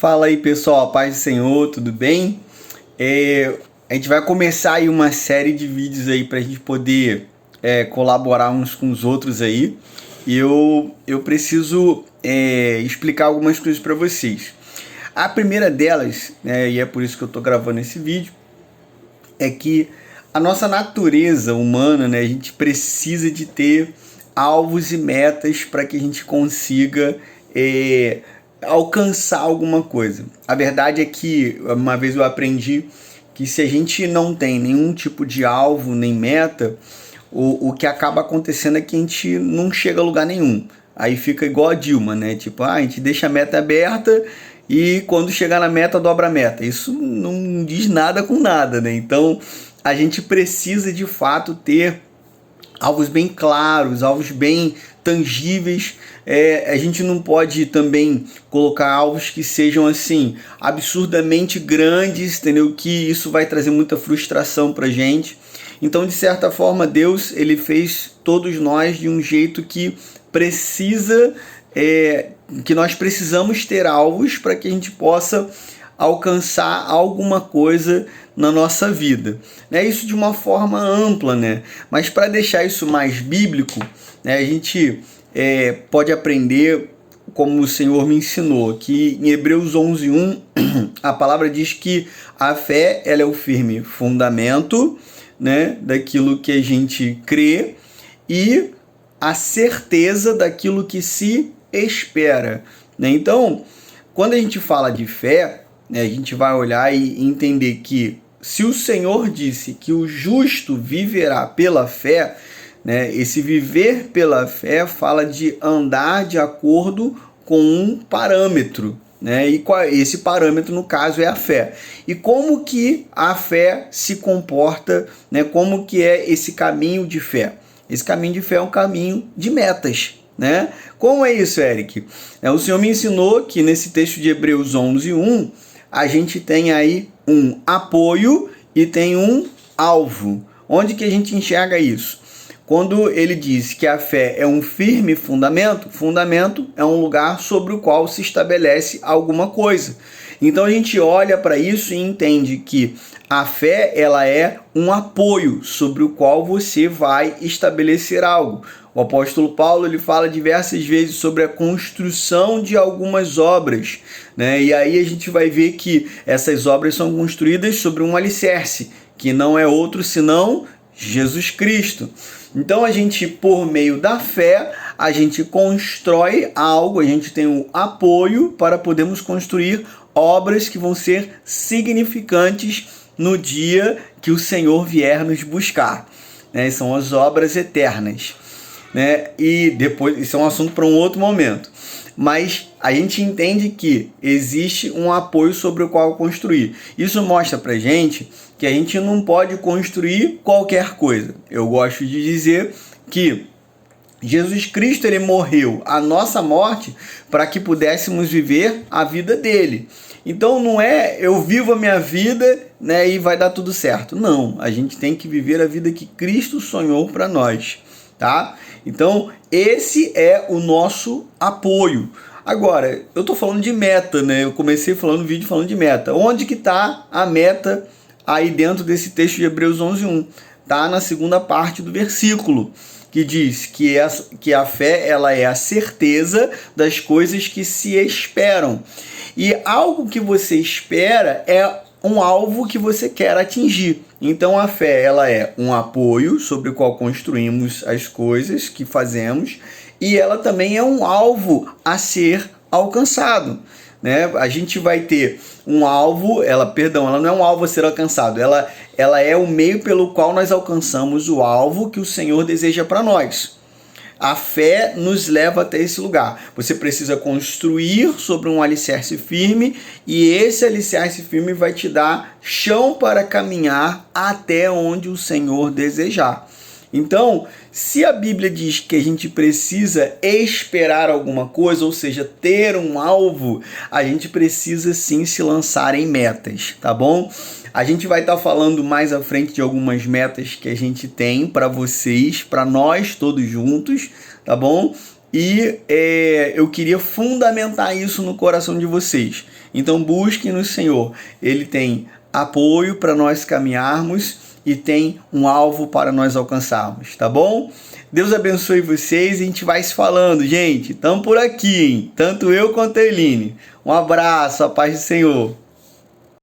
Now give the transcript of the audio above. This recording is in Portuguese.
Fala aí, pessoal, paz do Senhor, tudo bem? A gente vai começar aí uma série de vídeos aí para a gente poder colaborar uns com os outros aí. E eu preciso explicar algumas coisas para vocês. A primeira delas, e é por isso que eu estou gravando esse vídeo, é que a nossa natureza humana, né, a gente precisa de ter alvos e metas para que a gente consiga alcançar alguma coisa. A verdade é que uma vez eu aprendi que se a gente não tem nenhum tipo de alvo nem meta, o que acaba acontecendo é que a gente não chega a lugar nenhum. Aí fica igual a Dilma, né? Tipo, a gente deixa a meta aberta e quando chegar na meta, dobra a meta. Isso não diz nada com nada, né? Então, a gente precisa de fato ter alvos bem claros, alvos bem tangíveis. A gente não pode também colocar alvos que sejam assim absurdamente grandes, entendeu? Que isso vai trazer muita frustração pra gente. Então, de certa forma, Deus ele fez todos nós de um jeito que precisa, que nós precisamos ter alvos para que a gente possa alcançar alguma coisa na nossa vida, né? Isso de uma forma ampla, né? Mas para deixar isso mais bíblico, né, a gente pode aprender como o Senhor me ensinou, que em Hebreus 11:1 a palavra diz que a fé ela é o firme fundamento, né, daquilo que a gente crê e a certeza daquilo que se espera, né? Então, quando a gente fala de fé, né, a gente vai olhar e entender que se o Senhor disse que o justo viverá pela fé, né, esse viver pela fé fala de andar de acordo com um parâmetro, né, e esse parâmetro no caso é a fé. E como que a fé se comporta, né, como que é esse caminho de fé? Esse caminho de fé é um caminho de metas, né? Como é isso, Eric? O Senhor me ensinou que nesse texto de Hebreus 11:1 a gente tem aí um apoio e tem um alvo. Onde que a gente enxerga isso? Quando ele diz que a fé é um firme fundamento, fundamento é um lugar sobre o qual se estabelece alguma coisa. Então a gente olha para isso e entende que a fé ela é um apoio sobre o qual você vai estabelecer algo. O apóstolo Paulo ele fala diversas vezes sobre a construção de algumas obras, né? E aí a gente vai ver que essas obras são construídas sobre um alicerce, que não é outro senão Jesus Cristo. Então a gente, por meio da fé, a gente constrói algo, a gente tem um apoio para podermos construir obras que vão ser significantes no dia que o Senhor vier nos buscar, né? São as obras eternas, né? E depois, isso é um assunto para um outro momento. Mas a gente entende que existe um apoio sobre o qual construir. Isso mostra pra gente que a gente não pode construir qualquer coisa. Eu gosto de dizer que Jesus Cristo ele morreu a nossa morte para que pudéssemos viver a vida dele. Então não é eu vivo a minha vida, né, e vai dar tudo certo. Não, a gente tem que viver a vida que Cristo sonhou para nós, tá? Então esse é o nosso apoio. Agora, eu tô falando de meta, né? Eu comecei falando no vídeo falando de meta. Onde que tá a meta aí dentro desse texto de Hebreus 11:1? Tá na segunda parte do versículo, que diz que a fé ela é a certeza das coisas que se esperam. E algo que você espera é um alvo que você quer atingir. Então a fé ela é um apoio sobre o qual construímos as coisas que fazemos e ela também é um alvo a ser alcançado, né? A gente vai ter um alvo, ela não é um alvo a ser alcançado, ela é o meio pelo qual nós alcançamos o alvo que o Senhor deseja para nós. A fé nos leva até esse lugar. Você precisa construir sobre um alicerce firme e esse alicerce firme vai te dar chão para caminhar até onde o Senhor desejar. Então, se a Bíblia diz que a gente precisa esperar alguma coisa, ou seja, ter um alvo, a gente precisa sim se lançar em metas, tá bom? A gente vai estar falando mais à frente de algumas metas que a gente tem para vocês, para nós todos juntos, tá bom? E eu queria fundamentar isso no coração de vocês. Então busquem no Senhor. Ele tem apoio para nós caminharmos e tem um alvo para nós alcançarmos, tá bom? Deus abençoe vocês e a gente vai se falando, gente. Tamo por aqui, hein? Tanto eu quanto a Eline. Um abraço, a paz do Senhor.